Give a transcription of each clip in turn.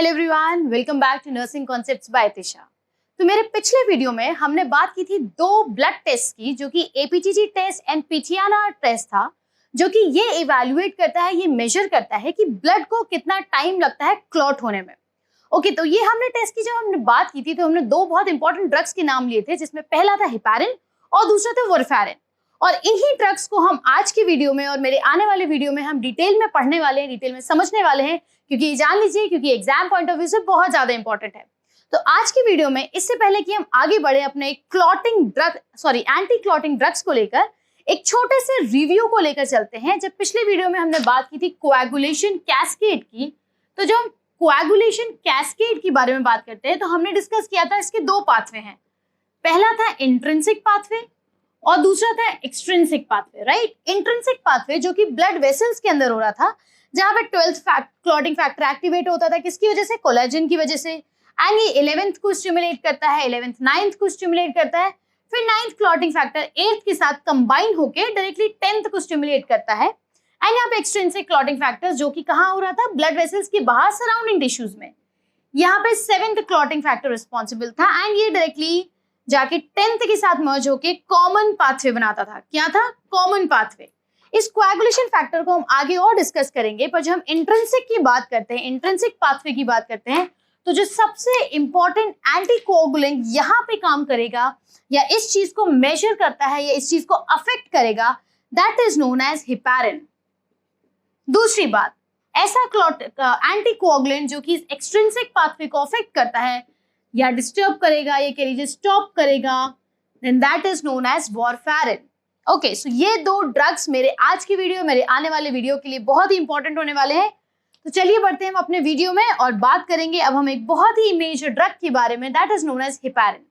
Hello everyone, welcome back to nursing concepts by Tisha. तो मेरे पिछले वीडियो में हमने बात की थी दो ब्लड टेस्ट की, जो कि एपीटीजी टेस्ट एंड पिथियाना टेस्ट था, जो कि ये इवैल्यूएट करता है, ये मेजर करता है कि ब्लड को कितना टाइम लगता है क्लॉट होने में। ओके, तो ये हमने टेस्ट की, जब हमने बात की थी तो हमने दो बहुत इंपॉर्टेंट ड्रग्स के नाम लिए थे, जिसमें पहला था हेपारिन और दूसरा था वारफेरिन। और इन्हीं ड्रग्स को हम आज की वीडियो में और मेरे आने वाले वीडियो में हम डिटेल में पढ़ने वाले हैं, डिटेल में समझने वाले हैं, क्योंकि जान लीजिए, क्योंकि एग्जाम पॉइंट ऑफ व्यू से बहुत ज्यादा इंपॉर्टेंट है। तो आज की वीडियो में, इससे पहले कि हम आगे बढ़े अपने एंटी क्लॉटिंग ड्रग्स को लेकर, एक छोटे से रिव्यू को लेकर चलते हैं। जब पिछले वीडियो में हमने बात की थी कोएगुलेशन कैस्केड की, तो जब हम कोएगुलेशन कैस्केड के बारे में बात करते हैं तो हमने डिस्कस किया था इसके दो पाथवे हैं। पहला था इंट्रिंसिक पाथवे और दूसरा था extrinsic pathway, right. Intrinsic pathway जो कि ब्लड वेसल्स के अंदर हो रहा था, जहां पे 12th क्लॉटिंग फैक्टर एक्टिवेट होता था, किसकी वजह से? कोलेजन की वजह से। एंड ये 11th को स्टिमुलेट करता है, 11th 9th को स्टिमुलेट करता है, फिर 9th क्लॉटिंग फैक्टर 8th के साथ कंबाइन होकर डायरेक्टली 10th को स्टिमुलेट करता है। एंड यहाँ पे एक्सट्रिंसिक क्लॉटिंग फैक्टर्स, जो कि कहाँ हो रहा था? ब्लड वेसल्स के बाहर सराउंडिंग टिश्यूज में। यहाँ पे 7th क्लॉटिंग फैक्टर रिस्पॉन्सिबल था एंड ये डायरेक्टली जाके 10th के साथ मर्ज होके कॉमन पाथवे बनाता था। क्या था? Common pathway. इस कोएगुलेशन फैक्टर को हम आगे और डिस्कस करेंगे, पर जब हम इंट्रिंसिक की बात करते हैं, इंट्रिंसिक पाथवे की बात करते हैं, तो जो सबसे इंपॉर्टेंट एंटी कोएगुलेंट यहाँ पे काम करेगा या इस चीज को मेजर करता है या इस चीज को अफेक्ट करेगा, that is known as heparin. दूसरी बात, ऐसा एंटी कोएगुलेंट जो कि एक्सट्रिंसिक पाथवे को अफेक्ट करता है या डिस्टर्ब करेगा, ये कह लीजिए स्टॉप करेगा, then that is known as warfarin. Okay, so ये दो ड्रग्स मेरे आज की वीडियो, मेरे आने वाले वीडियो के लिए बहुत ही इंपॉर्टेंट होने वाले हैं। तो चलिए बढ़ते हैं हम अपने वीडियो में और बात करेंगे अब हम एक बहुत ही मेजर ड्रग के बारे में, that is known as heparin.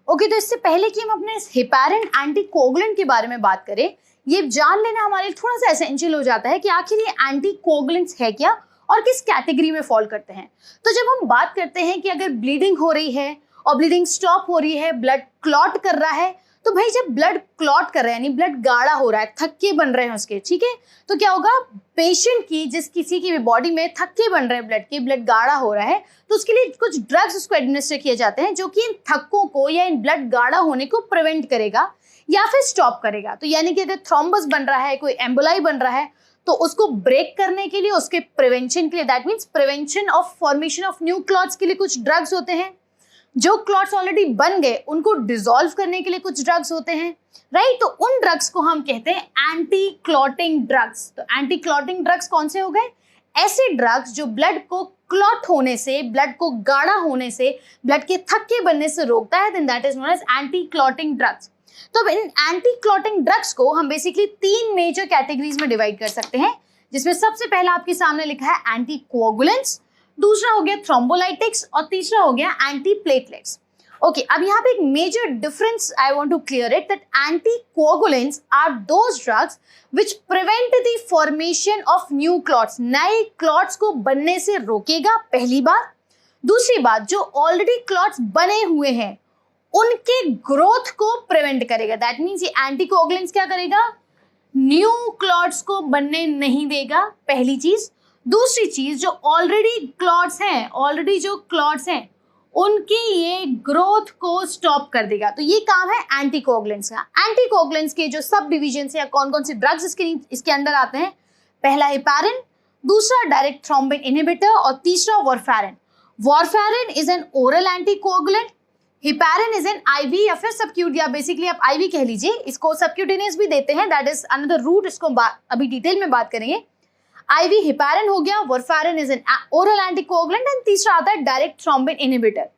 Okay, तो इससे पहले कि हम अपने हेपारिन एंटी कोएगुलेंट के बारे में बात करें, ये जान लेना हमारे लिए थोड़ा सा एसेंशियल हो जाता है कि आखिर ये एंटी कोएगुलेंट्स है क्या और किस कैटेगरी में फॉल करते हैं। तो जब हम बात करते हैं कि अगर ब्लीडिंग हो रही है और ब्लीडिंग स्टॉप हो रही है, ब्लड क्लॉट कर रहा है, तो भाई जब ब्लड क्लॉट कर रहा है यानी ब्लड गाढ़ा हो रहा है, थक्के बन रहे हैं उसके, ठीक है, तो क्या होगा? पेशेंट की, जिस किसी की भी बॉडी में थक्के बन रहे हैं ब्लड के, ब्लड गाढ़ा हो रहा है, तो उसके लिए कुछ ड्रग्स उसको एडमिनिस्टर किए जाते हैं, जो कि इन थक्कों को या इन ब्लड गाढ़ा होने को प्रिवेंट करेगा या फिर स्टॉप करेगा। तो यानी कि अगर थ्रोम्बस बन रहा है, कोई एम्बोलाई बन रहा है, तो उसको ब्रेक करने के लिए, उसके प्रिवेंशन के लिए, that means prevention of formation of new clots के लिए कुछ ड्रग्स होते हैं। जो क्लॉट्स ऑलरेडी बन गए उनको डिसॉल्व करने के लिए कुछ ड्रग्स होते हैं, राइट। तो उन ड्रग्स को हम कहते हैं एंटी क्लॉटिंग ड्रग्स। तो एंटी क्लॉटिंग ड्रग्स कौन से हो गए? ऐसे ड्रग्स जो ब्लड को क्लॉट होने से, ब्लड को गाढ़ा होने से, ब्लड के थक्के बनने से रोकता है, then that is known as anti clotting drugs. तो इन एंटी क्लॉटिंग ड्रग्स को हम बेसिकली 3 मेजर कैटेगरीज में डिवाइड कर सकते हैं, जिसमें सबसे पहला आपके सामने लिखा है एंटी कोएगुलेंट्स, दूसरा हो गया थ्रोम्बोलाइटिक्स और तीसरा हो गया एंटी प्लेटलेट्स। ओके, अब यहाँ पे एक major difference I want to clear it, that anti coagulants are those drugs which prevent the formation of new clots. नए क्लॉट्स को बनने से रोकेगा, पहली बात। दूसरी बात, जो ऑलरेडी क्लॉट्स बने हुए हैं उनके ग्रोथ को प्रिवेंट करेगा। दैट मीन्स ये एंटी कोएगुलेंट्स क्या करेगा? न्यू क्लॉट्स को बनने नहीं देगा, पहली चीज। दूसरी चीज, जो ऑलरेडी क्लॉट्स हैं उनकी ये ग्रोथ को स्टॉप कर देगा। तो ये काम है एंटी कोएगुलेंट्स का। एंटी कोएगुलेंट्स के जो सब डिविजन है या कौन कौन से ड्रग्स इसके अंदर आते हैं, पहला हेपारिन, दूसरा डायरेक्ट थ्रोम्बिन इनहिबिटर और तीसरा warfarin. Warfarin is an oral anti coagulant, heparin is an IV या फिर सबक्यूट, या बेसिकली आप आईवी कह लीजिए, इसको सबक्यूटेनियस भी देते हैं, दैट इज अनदर रूट, इसको अभी डिटेल में बात करेंगे। आईवी हेपारिन हो गया, warfarin is an oral anticoagulant and तीसरा आता है डायरेक्ट थ्रोम्बिन इनहिबिटर।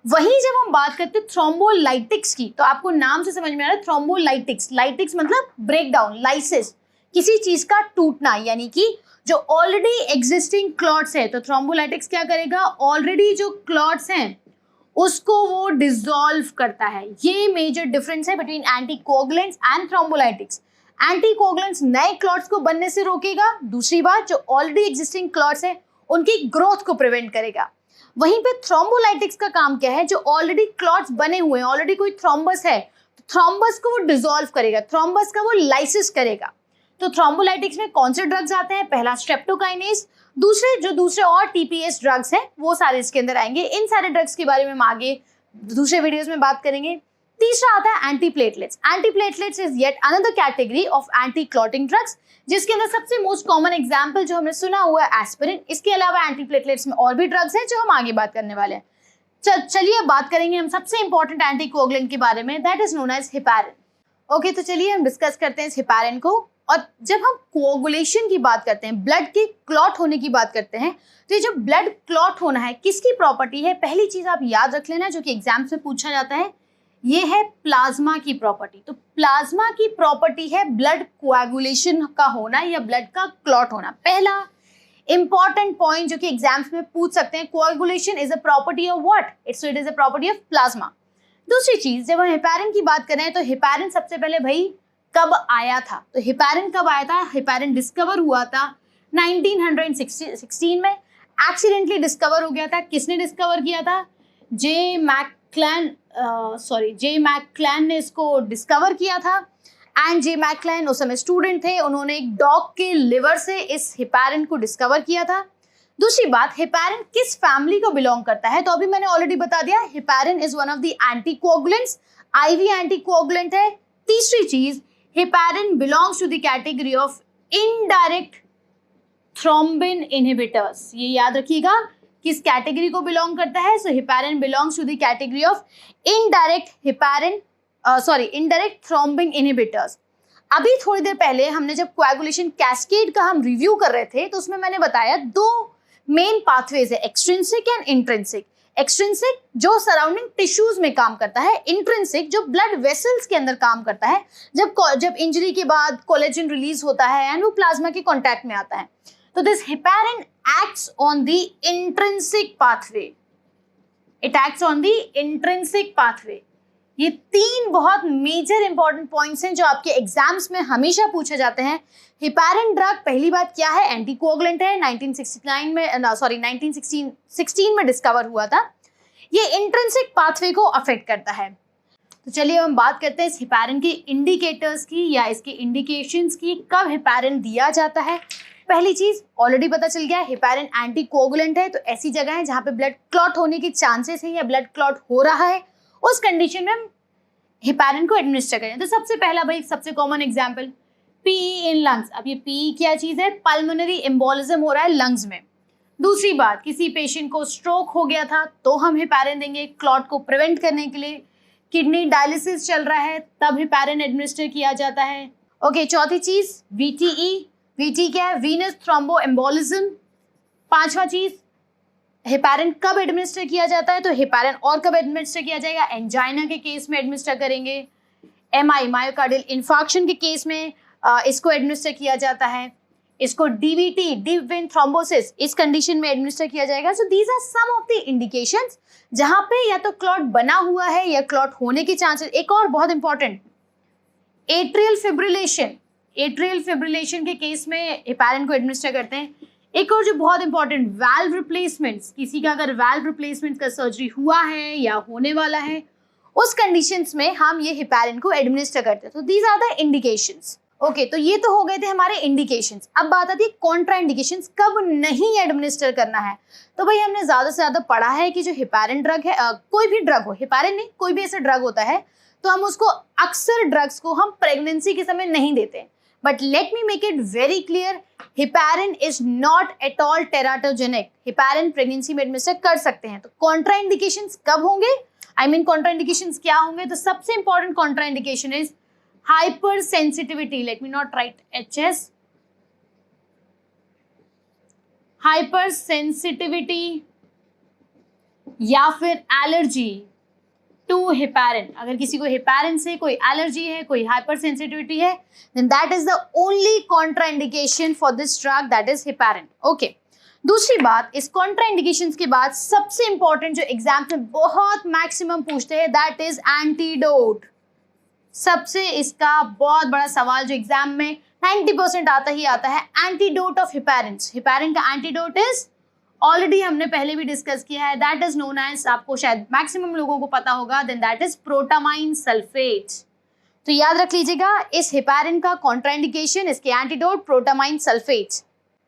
वहीं जब हम बात करते हैं थ्रोम्बोलाइटिक्स की, तो आपको नाम से समझ में आ रहा है थ्रोम्बोलाइटिक्स। लाइटिक्स मतलब ब्रेक डाउन, लाइसिस, किसी चीज का टूटना, यानी कि जो ऑलरेडी एग्जिस्टिंग क्लॉट्स है, तो थ्रोम्बोलाइटिक्स क्या करेगा? ऑलरेडी जो क्लॉट्स हैं उसको वो डिसॉल्व करता है। ये मेजर डिफरेंस है between anti coagulants and thrombolytics. Anti coagulants नए क्लॉट्स को बनने से रोकेगा, दूसरी बात जो ऑलरेडी एग्जिस्टिंग क्लॉट्स है उनकी ग्रोथ को प्रिवेंट करेगा। वहीं पे थ्रोम्बोलाइटिक्स का काम क्या है? जो ऑलरेडी क्लॉट्स बने हुए हैं, ऑलरेडी कोई थ्रोम्बस है, तो थ्रोम्बस को वो डिसॉल्व करेगा, थ्रोम्बस का वो लाइसिस करेगा। तो थ्रोम्बोलाइटिक्स में कौन से ड्रग्स आते हैं? पहला स्ट्रेप्टोकाइनेज, दूसरे और टीपीएस ड्रग्स हैं वो सारे इसके अंदर आएंगे। इन सारे ड्रग्स के बारे में हम आगे दूसरे वीडियोस में बात करेंगे। तीसरा आता है antiplatelets. Antiplatelets is yet another category of anti clotting drugs, जिसके अंदर सबसे मोस्ट कॉमन एग्जाम्पल जो हमने सुना हुआ है एस्पिरिन। इसके अलावा एंटीप्लेटलेट्स में और भी ड्रग्स हैं जो हम आगे बात करने वाले हैं। चलिए अब बात करेंगे हम सबसे इंपॉर्टेंट एंटीकोगुलेंट के बारे में, that is known as heparin. Okay, तो चलिए हम डिस्कस करते हैं इस हेपारिन को। और जब हम कोगुलेशन की बात करते हैं, ब्लड के क्लॉट होने की बात करते हैं, तो ये जो ब्लड क्लॉट होना है किसकी प्रॉपर्टी है, पहली चीज आप याद रख लेना जो कि एग्जाम्स में पूछा जाता है, ये है प्लाज्मा की प्रॉपर्टी। तो प्लाज्मा की प्रॉपर्टी है ब्लड कोएगुलेशन का होना या ब्लड का क्लॉट होना। पहला इंपॉर्टेंट पॉइंट जो कि एग्जाम्स में पूछ सकते हैं, coagulation is a property of what, it is a property of plasma. दूसरी चीज, जब हम हेपारिन की बात करें तो हेपारिन सबसे पहले भाई कब आया था, तो हेपारिन कब आया था, हेपारिन डिस्कवर हुआ था 1916 में, एक्सीडेंटली डिस्कवर हो गया था। किसने डिस्कवर किया था, जे मैक्लैन ने इसको डिस्कवर किया था। एंड जे मैक्लैन उस समय स्टूडेंट थे, उन्होंने एक डॉग के लिवर से इस हेपारिन को डिस्कवर किया था। दूसरी बात, हेपारिन किस फैमिली को बिलोंग करता है, तो अभी मैंने ऑलरेडी बता दिया, heparin is one of the anticoagulants, IV anticoagulant है। तीसरी चीज, heparin belongs to the category of indirect thrombin inhibitors. ये याद रखिएगा किस कैटेगरी को बिलोंग करता है, so heparin belongs to the category of indirect thrombin inhibitors. अभी थोड़ी देर पहले हमने जब कोएगुलेशन कैस्केड का हम रिव्यू कर रहे थे तो उसमें मैंने बताया दो मेन पाथवेज है, एक्सट्रिंसिक एंड इंट्रिंसिक। एक्सट्रिंसिक जो सराउंडिंग टिश्यूज में काम करता है, इंट्रिंसिक जो ब्लड वेसल्स के अंदर काम करता है, जब इंजरी के बाद कोलेजन रिलीज होता है एंड वो प्लाज्मा के कांटेक्ट में आता है। तो this heparin acts on the intrinsic pathway, it acts on the intrinsic pathway. ये तीन बहुत मेजर इंपॉर्टेंट पॉइंट्स हैं जो आपके एग्जाम्स में हमेशा पूछे जाते हैं। हेपारिन ड्रग पहली बात क्या है, एंटीकोगुलेंट है, 1916 में डिस्कवर हुआ था। ये इंट्रिंसिक पाथवे को अफेक्ट करता है। तो चलिए हम बात करते हैं इस हेपारिन के इंडिकेटर्स की या इसके इंडिकेशंस की, कब हेपारिन दिया जाता है। पहली चीज ऑलरेडी पता चल गया, हेपारिन एंटीकोगुलेंट है, तो ऐसी जगह है जहां पे ब्लड क्लॉट होने के चांसेस है या ब्लड क्लॉट हो रहा है, उस कंडीशन में हम हेपारिन को एडमिनिस्टर करें। तो सबसे पहला भाई सबसे common example PE in lungs. अब ये पीई क्या चीज है, पल्मोनरी एम्बोलिज्म हो रहा है लंग्स में। दूसरी बात, किसी पेशेंट को स्ट्रोक हो गया था तो हम हेपारिन देंगे क्लॉट को प्रिवेंट करने के लिए। किडनी डायलिसिस चल रहा है तब हेपारिन एडमिनिस्टर किया जाता है। ओके, चौथी चीज वीटीई, वीटी क्या है, वीनस थ्रोम्बो एम्बोलिज्म। पांचवा चीज, हेपारिन कब एडमिनिस्टर किया जाता है, तो हेपारिन और कब एडमिनिस्टर किया जाएगा, एंजाइना के केस में एडमिनिस्टर करेंगे। एमआई मायोकार्डियल इंफार्क्शन के केस में इसको एडमिनिस्टर किया जाता है। इसको डीवीटी, डीप वेन थ्रोम्बोसिस, इस कंडीशन में एडमिनिस्टर किया जाएगा। So these are some of the indications जहां पे या तो क्लॉट बना हुआ है या क्लॉट होने के चांसेस। एक और बहुत important, atrial fibrillation, atrial fibrillation के केस में हेपारिन को एडमिनिस्टर करते हैं। एक और जो बहुत इंपॉर्टेंट, वाल्व रिप्लेसमेंट्स, किसी का अगर वाल्व रिप्लेसमेंट का सर्जरी हुआ है या होने वाला है, उस कंडीशंस में हम ये हेपारिन को एडमिनिस्टर करते हैं। तो these are the indications. Okay, तो ये तो हो गए थे हमारे इंडिकेशंस। अब बात आती है कॉन्ट्रा इंडिकेशंस, कब नहीं एडमिनिस्टर करना है। तो भाई हमने ज्यादा से ज्यादा पढ़ा है कि जो हेपारिन ड्रग है, कोई भी ड्रग हो, हेपारिन नहीं कोई भी ऐसा ड्रग होता है, तो हम उसको अक्सर ड्रग्स को हम प्रेगनेंसी के समय नहीं देते। But let me make it very clear, heparin is not at all teratogenic. Heparin pregnancy में एडमिनिस्टर कर सकते हैं। तो कॉन्ट्रा इंडिकेशंस कब होंगे, कॉन्ट्रा इंडिकेशंस क्या होंगे, तो सबसे important Contra indication is hyper sensitivity. Let me not right HS, hyper sensitivity या फिर एलर्जी टू हेपारिन। अगर किसी को हेपारिन से कोई एलर्जी है, कोई हाइपर सेंसिटिविटी है, then that is the only contraindication for this drug, that is heparin. Okay. दूसरी बात, इस contraindications के बाद सबसे इंपॉर्टेंट जो एग्जाम में बहुत मैक्सिमम पूछते हैं, that is antidote. सबसे इसका बहुत बड़ा सवाल जो एग्जाम में 90% आता ही आता है, एंटीडोट ऑफ हेपारिन। हेपारिन का एंटीडोट इज, ऑलरेडी हमने पहले भी डिस्कस किया है, दैट इज नोन एज, आपको शायद मैक्सिमम लोगों को पता होगा, then that is protamine sulphate. तो याद रख लीजिएगा, इस हेपारिन का कॉन्ट्राइंडिकेशन, इसके एंटीडोट प्रोटामाइन सल्फेट।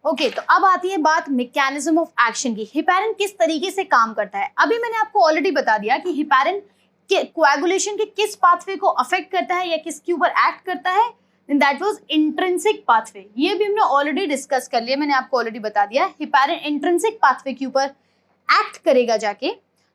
ओके तो अब आती है बात मैकेनिज्म ऑफ एक्शन की। हिपैरिन किस तरीके से काम करता है। अभी मैंने आपको ऑलरेडी बता दिया कि हिपैरिन के कोएगुलेशन के किस पाथवे को अफेक्ट करता है या किसके ऊपर एक्ट करता है, दैट वाज इंट्रिंसिक पाथवे। ये भी हमने ऑलरेडी डिस्कस कर लिया, मैंने आपको ऑलरेडी बता दिया। हिपैरिन इंट्रिंसिक पाथवे के ऊपर एक्ट करेगा जाके।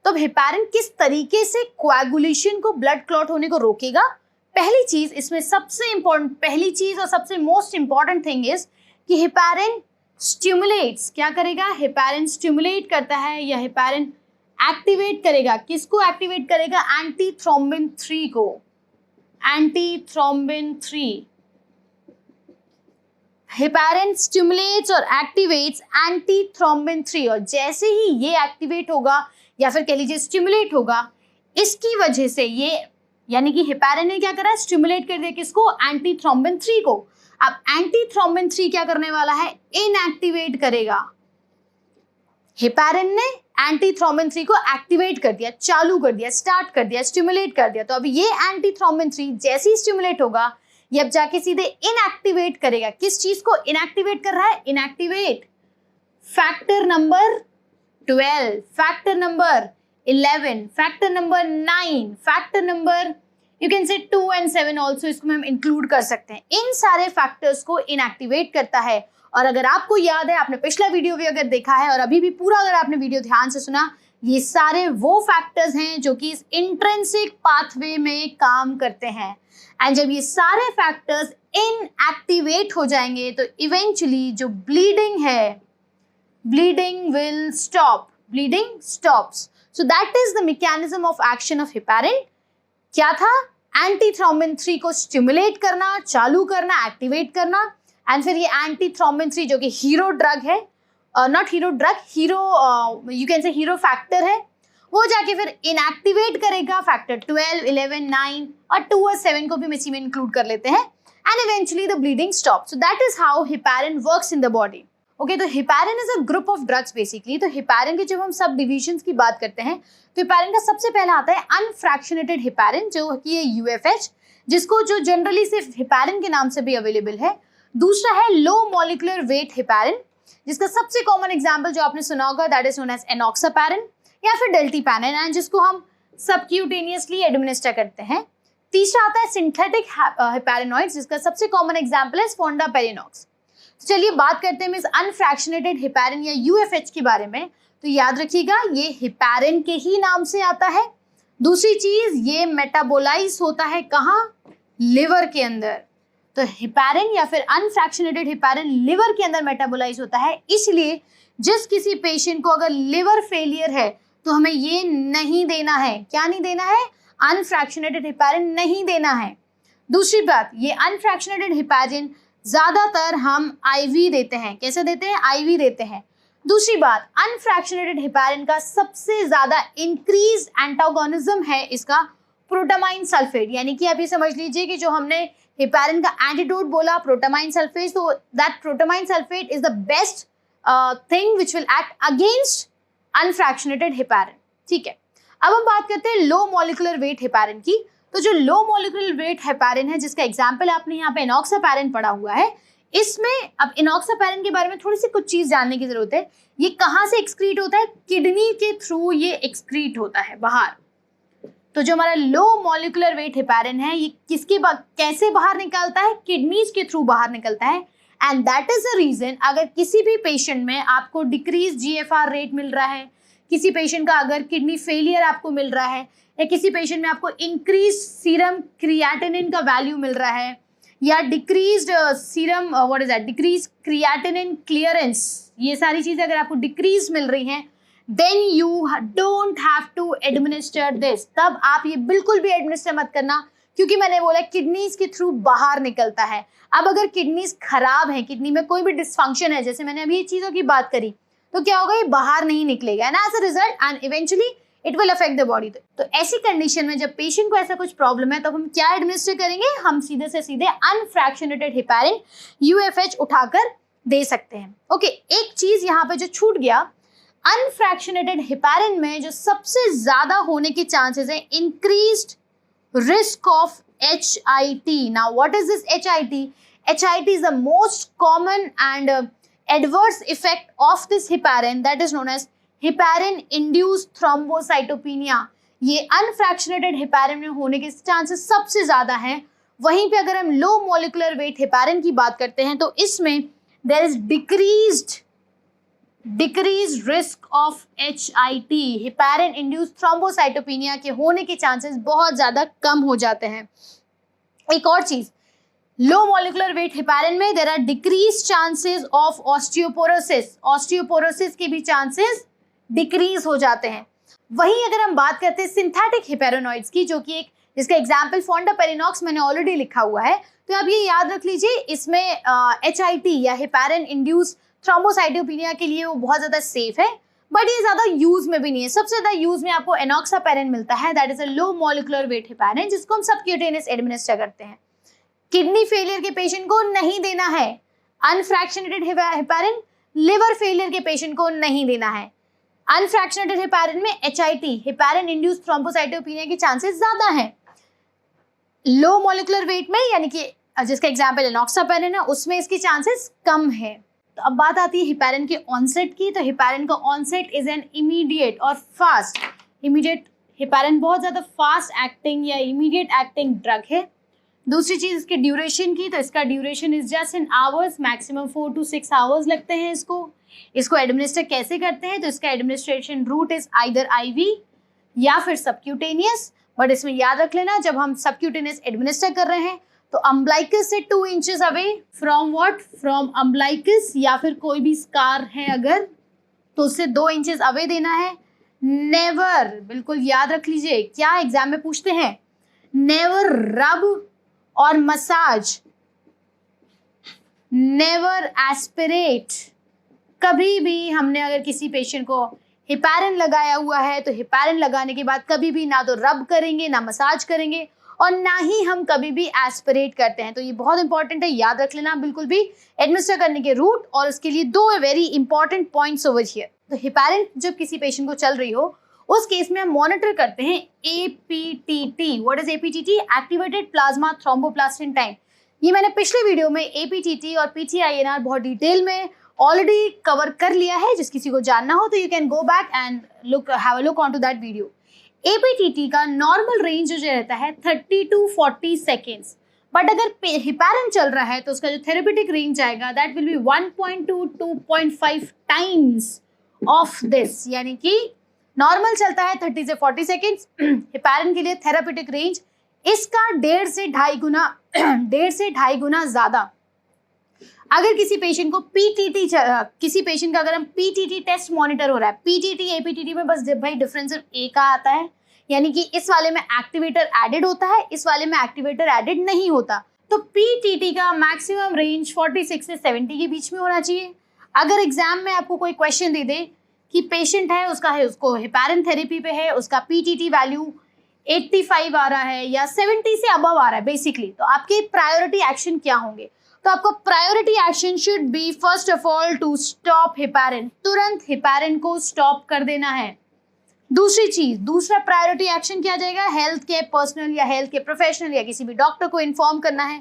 तो हिपैरिन किस तरीके से कोएगुलेशन को, ब्लड क्लॉट होने को रोकेगा। पहली चीज इसमें सबसे इंपॉर्टेंट, पहली चीज और सबसे मोस्ट इंपॉर्टेंट थिंग इज कि हिपैरिन स्टिमुलेट्स, क्या करेगा, हिपैरिन स्टिमुलेट करता है या हिपैरिन एक्टिवेट करेगा। किसको एक्टिवेट करेगा, एंटीथ्रोम्बिन 3 को, एंटीथ्रोम्बिन 3। हिपैरिन स्टिमुलेट्स और एक्टिवेट्स एंटीथ्रोम्बिन 3, और जैसे ही ये एक्टिवेट होगा या फिर कह लीजिए स्टिमुलेट होगा, इसकी वजह से ये, यानी कि हिपैरिन ने क्या करा, स्टिमुलेट कर दिया किसको, एंटीथ्रोम्बिन 3 को। अब एंटीथ्रोम्बिन 3 क्या करने वाला है, इनएक्टिवेट करेगा। हिपैरिन ने एंटीथ्रोम्बिन 3 को एक्टिवेट कर दिया, चालू कर दिया, स्टार्ट कर दिया, स्टिमुलेट कर दिया। तो अब ये एंटीथ्रोम्बिन 3 जैसे ही स्टिमुलेट होगा, ये अब जाके सीधे इनएक्टिवेट करेगा। किस चीज को इनएक्टिवेट कर रहा है, inactivate factor number 12, factor number 11, factor number 9, factor number you can say 2 and 7 also, इसको हम इंक्लूड कर सकते हैं। इन सारे फैक्टर्स को इनएक्टिवेट करता है। और अगर आपको याद है, आपने पिछला वीडियो भी अगर देखा है और अभी भी पूरा अगर आपने वीडियो ध्यान से सुना, ये सारे वो फैक्टर्स हैं जो कि इस इंट्रिंसिक पाथवे में काम करते हैं। एंड जब ये सारे फैक्टर्स इनएक्टिवेट हो जाएंगे तो इवेंचुअली जो ब्लीडिंग है, bleeding will stop, bleeding stops. So that is the mechanism of action of heparin. क्या था, एंटीथ्रोम्बिन 3 को स्टिमुलेट करना, चालू करना, एक्टिवेट करना। एंड फिर ये एंटीथ्रोम्बिन 3 जो कि हीरो ड्रग है, not hero drug, hero you can say hero factor है, वो जाके फिर इनएक्टिवेट करेगा फैक्टर 12, 11, 9 और 2 और 7 को भी हम इसी में इंक्लूड कर लेते हैं। And eventually the bleeding stop. So that is how heparin works in the body. Okay तो heparin is a group of drugs basically. तो हिपैरिन के जब हम सब डिविजन्स की बात करते हैं तो हिपैरिन का सबसे पहला आता है अनफ्रैक्शनेटेड हिपैरिन, जो कि है यूएफएच, जिसको जो जनरली सिर्फ हिपैरिन के नाम से भी अवेलेबल है। दूसरा है लो मॉलिक्यूलर वेट हिपैरिन, जिसका सबसे कॉमन एग्जांपल जो आपने सुना होगा दैट इज नोन एज एनॉक्सापैरिन या फिर डेल्टीपैनिन, एंड जिसको हम सबक्यूटेनियसली एडमिनिस्टर करते हैं। तीसरा आता है सिंथेटिक हिपैरिनॉइड्स, जिसका सबसे कॉमन एग्जांपल है फोंडापेरिनॉक्स। चलिए बात करते हैं इस अनफ्रैक्शनेटेड हिपैरिन या यूएफएच के बारे में। तो याद रखिएगा ये हिपैरिन के ही नाम से आता है। दूसरी चीज, ये मेटाबोलाइज होता है कहाँ, लिवर के अंदर। तो हिपैरिन या फिर अनफ्रैक्शनेटेड हिपैरिन लिवर के अंदर मेटाबोलाइज होता है। इसलिए जिस किसी पेशेंट को अगर लिवर फेलियर है तो हमें ये नहीं देना है, क्या नहीं देना है, अनफ्रैक्शनेटेड हिपैरिन नहीं देना है। दूसरी बात, ये अनफ्रैक्शनेटेड हिपैरिन ज्यादातर हम आईवी देते हैं। कैसे देते हैं, आईवी देते हैं। दूसरी बात, अनफ्रैक्शनेटेड हिपैरिन का सबसे ज्यादा इंक्रीज एंटागोनिज्म है इसका प्रोटामाइन सल्फेट, यानी कि आप ये समझ लीजिए कि जो हमने हिपैरिन का एंटीडोट बोला प्रोटामाइन सल्फेट, तो that protamine sulphate is the best thing which will act against unfractionated heparin. ठीक है, अब हम बात करते हैं लो मॉलिक्यूलर वेट हिपैरिन की। तो जो लो मॉलिक्यूलर वेट हिपैरिन है, जिसका एग्जांपल आपने यहाँ पे एनॉक्सापैरिन पढ़ा हुआ है, इसमें अब एनॉक्सापैरिन के बारे में थोड़ी सी कुछ चीज जानने की जरूरत है। ये कहाँ से एक्सक्रीट होता है, किडनी के थ्रू ये एक्सक्रीट होता है बाहर। तो जो हमारा लो मॉलिक्यूलर वेट हिपैरिन है, ये किसके कैसे बाहर निकलता है, किडनीज के थ्रू बाहर निकलता है। And that is the reason, अगर किसी भी पेशेंट में आपको डिक्रीज जीएफआर रेट मिल रहा है, किसी पेशेंट का अगर किडनी फेलियर आपको मिल रहा है, या किसी पेशेंट में आपको इंक्रीज सीरम क्रिएटिनिन का वैल्यू मिल रहा है, या decreased serum what is that, decrease creatinine clearance, ये सारी चीजें अगर आपको डिक्रीज मिल रही हैं, then you don't have to administer this. तब आप ये बिल्कुल भी एडमिनिस्टर मत करना, क्योंकि मैंने बोला किडनीज के थ्रू बाहर निकलता है। अब अगर किडनीज खराब है, किडनी में कोई भी डिस्फंक्शन है, जैसे मैंने अभी ये चीजों की बात करी, तो क्या होगा, ये बाहर नहीं निकलेगा, and as a result and eventually it will affect the body. तो ऐसी कंडीशन में जब पेशेंट को ऐसा कुछ प्रॉब्लम है, तो हम क्या एडमिनिस्टर करेंगे, हम सीधे से सीधे अनफ्रैक्शनेटेड हिपैरिन यूएफएच उठाकर दे सकते हैं। ओके, एक चीज यहाँ पे जो छूट गया, अनफ्रैक्शनेटेड हिपैरिन में जो सबसे ज्यादा होने के चांसेस है increased risk of HIT. Now, what is this HIT? HIT is the most common and adverse effect of this heparin that is known as heparin induced thrombocytopenia. ये अनफ्रैक्शनेटेड हेपारिन में होने के चांसेस सबसे ज्यादा हैं. वहीं पे अगर हम लो मॉलिक्यूलर वेट हेपारिन की बात करते हैं तो इसमें there is decreased risk of HIT, heparin induced thrombocytopenia के होने के चांसेस बहुत ज्यादा कम हो जाते हैं. एक और चीज, लो मॉलिक्यूलर वेट हेपारिन में there are decrease chances of osteoporosis के भी चांसेस डिक्रीज हो जाते हैं. वहीं अगर हम बात करते हैं सिंथेटिक हेपेरोनॉइड्स की, जो कि एक जिसका एग्जाम्पल फोंडापेरिनॉक्स मैंने ऑलरेडी लिखा हुआ है, तो आप ये याद रख लीजिए इसमें HIT या हेपारिन इंड्यूस्ड थ्रोम्बोसाइटोपेनिया के लिए वो बहुत ज्यादा सेफ है, बट ये ज्यादा यूज में भी नहीं है. सबसे ज्यादा यूज में आपको एनॉक्सापेरिन मिलता है, that is a low molecular weight heparin, जिसको हम सबक्यूटेनियस एडमिनिस्टर करते हैं. किडनी फेलियर के पेशेंट को नहीं देना है. अनफ्रैक्शनेटेड हेपारिन लिवर फेलियर के पेशेंट को नहीं देना है. अनफ्रैक्शनेटेड हेपारिन में HIT, हेपारिन इंड्यूस्ड थ्रोम्बोसाइटोपेनिया के चांसेस ज्यादा हैं. लो मॉलिक्यूलर वेट में यानी कि जिसका एग्जांपल एनॉक्सापेरिन है, उसमें इसके चांसेस कम है. तो अब बात आती है हेपारिन के ऑनसेट की. तो हेपारिन का ऑनसेट इज एन इमीडिएट और फास्ट. इमीडिएट हेपारिन बहुत ज्यादा फास्ट एक्टिंग या इमीडिएट एक्टिंग ड्रग है. दूसरी चीज इसके ड्यूरेशन की, तो इसका duration is just in hours, maximum 4 to 6 hours लगते हैं इसको एडमिनिस्टर कैसे करते हैं, तो इसका administration route is either IV या फिर सबक्यूटेनियस. बट इसमें याद रख लेना, जब हम सबक्यूटेनियस एडमिनिस्टर कर रहे हैं तो अम्बलाइकस से 2 inches away from what, from umbilicus, या फिर कोई भी स्कार है अगर तो उससे 2 इंचेस अवे देना है. नेवर, बिल्कुल याद रख लीजिए, क्या एग्जाम में पूछते हैं, नेवर रब और मसाज, नेवर एस्पिरेट. कभी भी हमने अगर किसी पेशेंट को हेपारिन लगाया हुआ है तो हेपारिन लगाने के बाद कभी भी ना तो रब करेंगे, ना मसाज करेंगे, और ना ही हम कभी भी एस्पिरेट करते हैं. तो ये बहुत इंपॉर्टेंट है, याद रख लेना बिल्कुल भी. एडमिनिस्टर करने के रूट और उसके लिए 2 very important points over here. तो हेपारिन जब किसी पेशेंट को चल रही हो उस केस में हम मॉनिटर करते हैं APTT. What is APTT? Activated plasma thromboplastin time. ये मैंने पिछले वीडियो में APTT और PTINR बहुत डिटेल में ऑलरेडी कवर कर लिया है. जिस किसी को जानना हो तो you can go back and have a look on to that video. APTT का नॉर्मल रेंज जो रहता है 30 to 40 सेकेंड्स, बट अगर हेपारिन चल रहा है तो उसका जो थेरेप्यूटिक रेंज आएगा that will be 1.2 to 2.5 times of this. यानी कि नॉर्मल चलता है 30 से 40 सेकेंड्स, हेपारिन के लिए थेरेप्यूटिक रेंज इसका 1.5 से 2.5 गुना ज्यादा. अगर किसी पेशेंट को किसी पेशेंट का अगर हम PTT टेस्ट मॉनिटर हो रहा है, PTT APTT में बस भाई डिफरेंस सिर्फ A का आता है, यानी कि इस वाले में एक्टिवेटर एडेड होता है, इस वाले में एक्टिवेटर एडेड नहीं होता. तो PTT का मैक्सिमम रेंज 46 से 70 के बीच में होना चाहिए. अगर एग्जाम में आपको कोई क्वेश्चन दे दे कि पेशेंट है उसको हेपारिन थेरेपी पे है, उसका PTT वैल्यू 85 आ रहा है या 70 से अबव आ रहा है बेसिकली, तो आपके प्रायोरिटी एक्शन क्या होंगे? तो आपका priority action should be first of all to stop heparin. तुरंत हेपारिन को स्टॉप कर देना है. दूसरा प्रायोरिटी एक्शन क्या जाएगा? हेल्थ केयर पर्सनल या हेल्थ केयर प्रोफेशनल या किसी भी डॉक्टर को इन्फॉर्म करना है.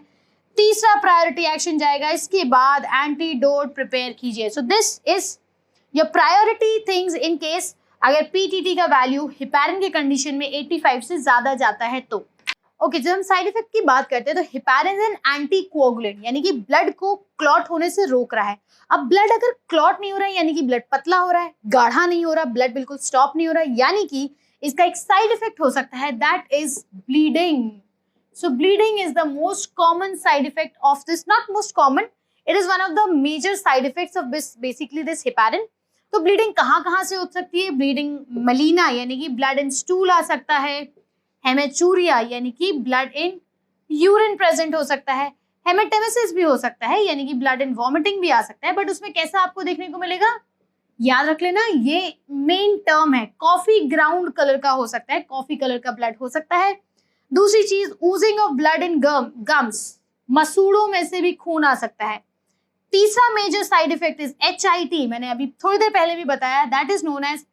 तीसरा प्रायोरिटी एक्शन जाएगा इसके बाद एंटीडोट प्रिपेयर कीजिए. So this is your priority things in case अगर PTT का वैल्यू हेपारिन के कंडीशन में 85 से ज्यादा जाता है तो. ओके, जब हम साइड इफेक्ट की बात करते हैं तो हेपारिन एन एंटीकोगुलेंट, यानी कि ब्लड को क्लॉट होने से रोक रहा है. अब ब्लड अगर क्लॉट नहीं हो रहा है यानी कि ब्लड पतला हो रहा है, गाढ़ा नहीं हो रहा, ब्लड बिल्कुल स्टॉप नहीं हो रहा है, यानी कि इसका एक साइड इफेक्ट हो सकता है, that is bleeding. So bleeding is the most common side effect of this, not most common, it is one of the major side effects of basically this heparin. तो ब्लीडिंग कहाँ से हो सकती है? Bleeding मलीना यानी कि ब्लड इन स्टूल आ सकता है, हेमेचूरिया यानी कि ब्लड इन यूरिन प्रेजेंट हो सकता है, हेमेटेमेसिस भी हो सकता है यानी कि ब्लड इन वॉमिटिंग भी आ सकता है. बट उसमें कैसा आपको देखने को मिलेगा? याद रख लेना, ये मेन टर्म है. कॉफी ग्राउंड कलर का हो सकता है, कॉफी कलर का ब्लड हो सकता है. दूसरी चीज, oozing of blood in gums, मसूड़ों में से भी खून आ सकता है. तीसरा major side effect is HIT, मैंने अभी थोड़ी देर पहले भी बताया, that is known as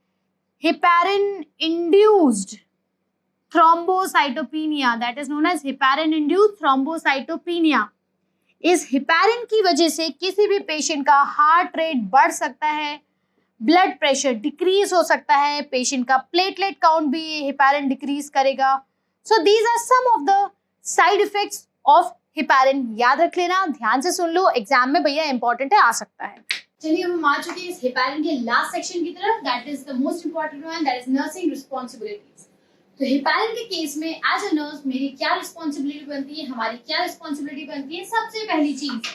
heparin induced thrombocytopenia, that is known as heparin induced thrombocytopenia. इस हिपैरिन की वजह से किसी भी पेशेंट का हार्ट रेट बढ़ सकता है, ब्लड प्रेशर डिक्रीज हो सकता है, पेशेंट का प्लेटलेट काउंट भी हिपैरिन डिक्रीज करेगा। So these are some of the side effects of heparin. याद रख लेना, ध्यान से सुन लो, एग्जाम में भैया इंपॉर्टेंट है, आ सकता है। चलिए अब हम आ चुके हैं इस हिपैरिन के लास्ट सेक्शन की तरफ, that is the most important one, that is nursing responsibilities. तो हिपैरिन के केस में एज अ नर्स मेरी क्या रिस्पॉन्सिबिलिटी बनती है, हमारी क्या रिस्पॉन्सिबिलिटी बनती है? सबसे पहली चीज,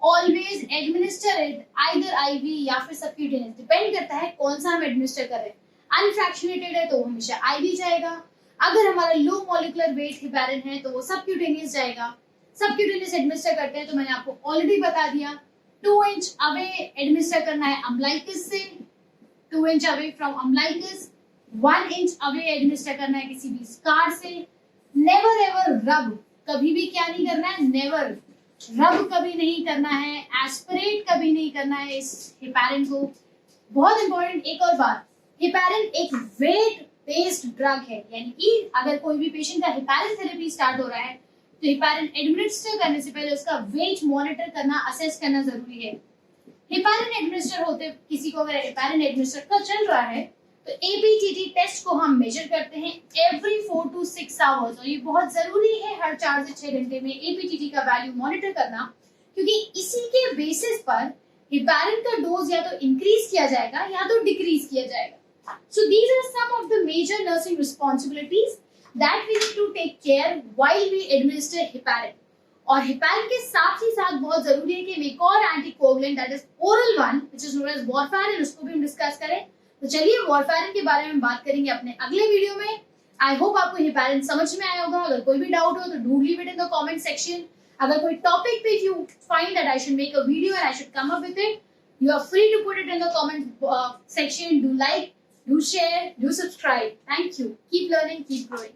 always administer it either IV या फिर सबक्यूटेनियस, डिपेंड करता है कौन सा हम एडमिनिस्टर कर रहे हैं। अनफ्रैक्शनेटेड है तो हमेशा आईवी जाएगा, अगर हमारा लो मॉलिक्यूलर वेट हिपैरिन है तो वो सबक्यूटेनियस जाएगा। सबक्यूटेनियस एडमिनिस्टर करते हैं तो मैंने आपको ऑलरेडी बता दिया, 2 इंच अवे एडमिनिस्टर करना है अम्लाइकस से, 2 inch away from अम्लाइकस, 1 inch away administer करना है किसी भी स्कार से। नेवर एवर रब, कभी भी क्या नहीं करना है, नेवर रब कभी नहीं करना है, एस्पिरेट कभी नहीं करना है इस हिपैरिन को। बहुत इंपॉर्टेंट एक और बात, हिपैरिन एक वेट बेस्ड ड्रग है, यानी कि अगर कोई भी पेशेंट का हिपैरिन थेरेपी स्टार्ट हो रहा है तो हिपैरिन एडमिनिस्टर करने से पहले उसका वेट मॉनिटर करना, असेस करना जरूरी है। हिपैरिन एडमिनिस्टर होते किसी को अगर हिपैरिन एडमिनिस्टर का चल रहा है तो एपीटीटी टेस्ट को हम मेजर करते हैं एवरी 4 to 6 आवर्स, और ये बहुत जरूरी है हर 4 से 6 घंटे में एपीटीटी का वैल्यू मॉनिटर करना, क्योंकि इसी के बेसिस पर हिपैरिन का डोज या तो इंक्रीज किया जाएगा या तो डिक्रीज किया जाएगा। So these are some of the major nursing responsibilities that we need to take care while we administer heparin। और heparin के साथ ही साथ बहुत जरूरी है कि एक और anticoagulant that is oral one which is known as warfarin, उसको भी हम डिस्कस करें। तो चलिए वारफेरिन के बारे में बात करेंगे अपने अगले वीडियो में। आई होप आपको हिपैरिन समझ में आया होगा। अगर कोई भी डाउट हो तो do leave it in the comment section. अगर कोई टॉपिक पे you find that I should make a video and I should come up with it, you are free to put it in the comment section. Do like, do share, do subscribe. Thank you. Keep learning, keep growing.